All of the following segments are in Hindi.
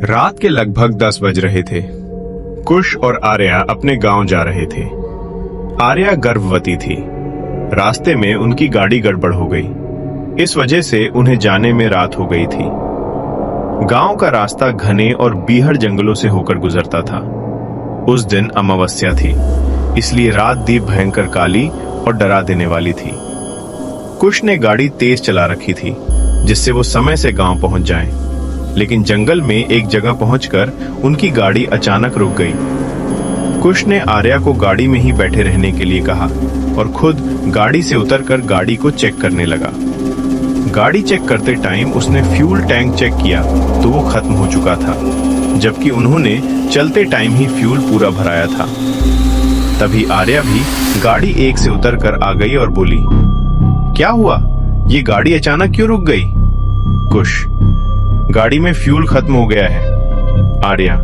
रात के लगभग 10 बज रहे थे। कुश और आर्या अपने गांव जा रहे थे। आर्या गर्भवती थी। रास्ते में उनकी गाड़ी गड़बड़ हो गई। इस वजह से उन्हें जाने में रात हो गई थी। गांव का रास्ता घने और बीहड़ जंगलों से होकर गुजरता था। उस दिन अमावस्या थी, इसलिए रात दीप भयंकर काली और डरा देने वाली थी। कुश ने गाड़ी तेज चला रखी थी, जिससे वो समय से गांव पहुंच जाएं। लेकिन जंगल में एक जगह पहुंचकर उनकी गाड़ी अचानक रुक गई। कुश ने आर्या को गाड़ी में ही बैठे रहने के लिए कहा और खुद गाड़ी से उतरकर गाड़ी को चेक करने लगा। गाड़ी चेक करते टाइम उसने फ्यूल टैंक चेक किया तो वो खत्म हो चुका था, जबकि उन्होंने चलते टाइम ही फ्यूल पूरा भराया था। तभी आर्या भी गाड़ी एक से उतरकर आ गई और बोली, क्या हुआ? ये गाड़ी अचानक क्यों रुक गई? कुश, गाड़ी में फ्यूल खत्म हो गया है। आर्या,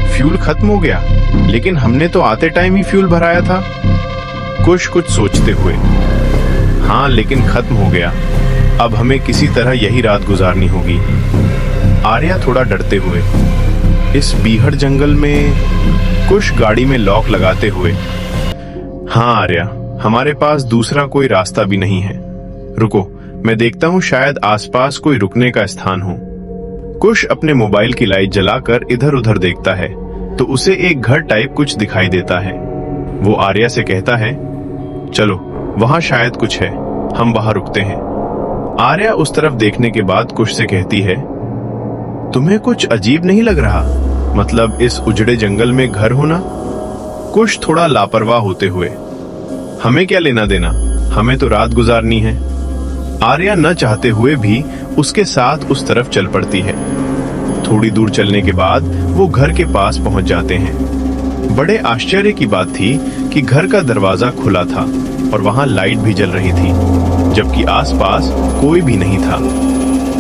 फ्यूल खत्म हो गया? लेकिन हमने तो आते टाइम ही फ्यूल भराया था। कुश कुछ सोचते हुए, हाँ लेकिन खत्म हो गया। अब हमें किसी तरह यही रात गुजारनी होगी। आर्या थोड़ा डरते हुए, इस बीहड़ जंगल में? कुश गाड़ी में लॉक लगाते हुए, हाँ आर्या, हमारे पास दूसरा कोई रास्ता भी नहीं है। रुको, मैं देखता हूँ, शायद आसपास कोई रुकने का स्थान हो। कुश अपने मोबाइल की लाइट जलाकर इधर उधर देखता है तो उसे एक घर टाइप कुछ दिखाई देता है। वो आर्या से कहता है, चलो वहां शायद कुछ है, हम वहां रुकते हैं। आर्या उस तरफ देखने के बाद कुश से कहती है, तुम्हें कुछ अजीब नहीं लग रहा? मतलब इस उजड़े जंगल में घर होना? कुश थोड़ा लापरवाह होते हुए, हमें क्या लेना देना, हमें तो रात गुजारनी है। आर्या न चाहते हुए भी उसके साथ उस तरफ चल पड़ती है। थोड़ी दूर चलने के बाद वो घर के पास पहुंच जाते हैं। बड़े आश्चर्य की बात थी कि घर का दरवाजा खुला था और वहां लाइट भी जल रही थी, जबकि आसपास कोई भी नहीं था।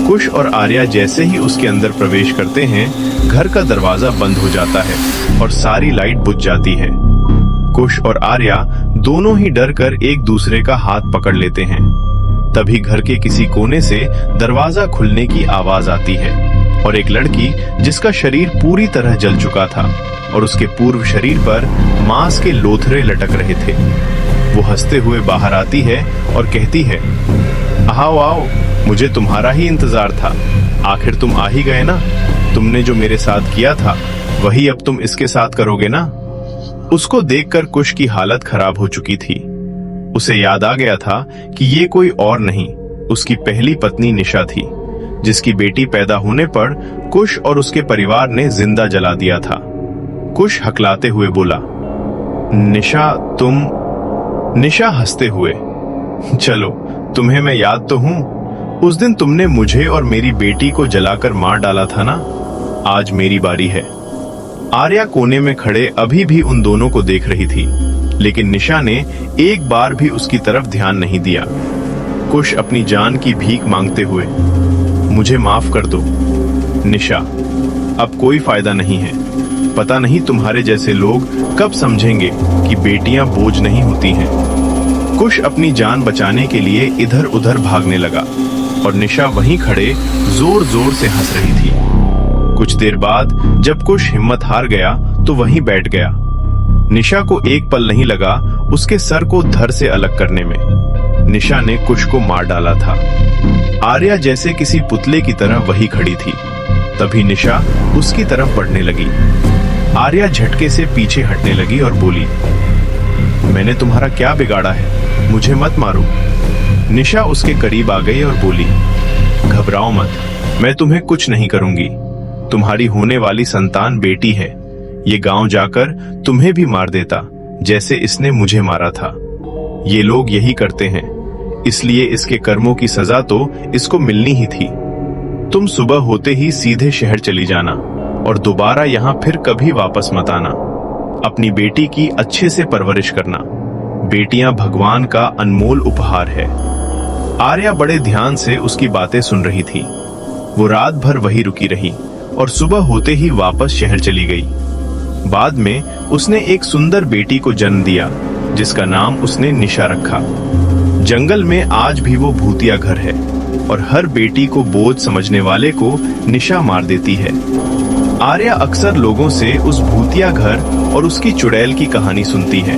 कुश और आर्या जैसे ही उसके अंदर प्रवेश करते हैं, घर का दरवाजा बंद हो जाता है और सारी लाइट बुझ जाती है। कुश और आर्या दोनों ही डर कर एक दूसरे का हाथ पकड़ लेते हैं। तभी घर के किसी कोने से दरवाजा खुलने की आवाज आती है और एक लड़की, जिसका शरीर पूरी तरह जल चुका था और उसके पूर्व शरीर पर मांस के लोथरे लटक रहे थे, वो हंसते हुए बाहर आती है और कहती है, आओ आओ, मुझे तुम्हारा ही इंतजार था। आखिर तुम आ ही गए ना। तुमने जो मेरे साथ किया था वही अब तुम इसके साथ करोगे ना। उसको देखकर कुश की हालत खराब हो चुकी थी। उसे याद आ गया था कि ये कोई और नहीं, उसकी पहली पत्नी निशा थी, जिसकी बेटी पैदा होने पर कुश और उसके परिवार ने जिंदा जला दिया था। कुश हकलाते हुए बोला, निशा तुम? निशा हंसते हुए, चलो तुम्हें मैं याद तो हूं। उस दिन तुमने मुझे और मेरी बेटी को जलाकर मार डाला था ना। आज मेरी बारी है। आर्या कोने में खड़े अभी भी उन दोनों को देख रही थी, लेकिन निशा ने एक बार भी उसकी तरफ ध्यान नहीं दिया। कुश अपनी जान की भीख मांगते हुए, मुझे माफ कर दो निशा, अब कोई फायदा नहीं है। पता नहीं तुम्हारे जैसे लोग कब समझेंगे कि बेटियां बोझ नहीं होती हैं। कुश अपनी जान बचाने के लिए इधर उधर भागने लगा और निशा वहीं खड़े जोर जोर से हंस रही थी। कुछ देर बाद जब कुश हिम्मत हार गया तो वहीं बैठ गया। निशा को एक पल नहीं लगा उसके सर को धड़ से अलग करने में। निशा ने कुश को मार डाला था। आर्या जैसे किसी पुतले की तरह वही खड़ी थी। तभी निशा उसकी तरफ बढ़ने लगी। आर्या झटके से पीछे हटने लगी और बोली, मैंने तुम्हारा क्या बिगाड़ा है? मुझे मत मारो। निशा उसके करीब आ गई और बोली, घबराओ मत, मैं तुम्हें कुछ नहीं करूंगी। तुम्हारी होने वाली संतान बेटी है। ये गांव जाकर तुम्हें भी मार देता, जैसे इसने मुझे मारा था। ये लोग यही करते हैं, इसलिए इसके कर्मों की सजा तो इसको मिलनी ही थी। तुम सुबह होते ही सीधे शहर चली जाना और दोबारा यहाँ फिर कभी वापस मत आना। अपनी बेटी की अच्छे से परवरिश करना। बेटियां भगवान का अनमोल उपहार है। आर्या बड़े ध्यान से उसकी बातें सुन रही थी। वो रात भर वही रुकी रही और सुबह होते ही वापस शहर चली गई। बाद में उसने एक सुंदर बेटी को जन्म दिया, जिसका नाम उसने निशा रखा। जंगल में आज भी वो भूतिया घर है और हर बेटी को बोझ समझने वाले को निशा मार देती है। आर्या अक्सर लोगों से उस भूतिया घर और उसकी चुड़ैल की कहानी सुनती है,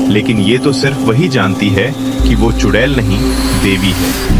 लेकिन ये तो सिर्फ वही जानती है कि वो चुड़ैल नहीं, देवी है।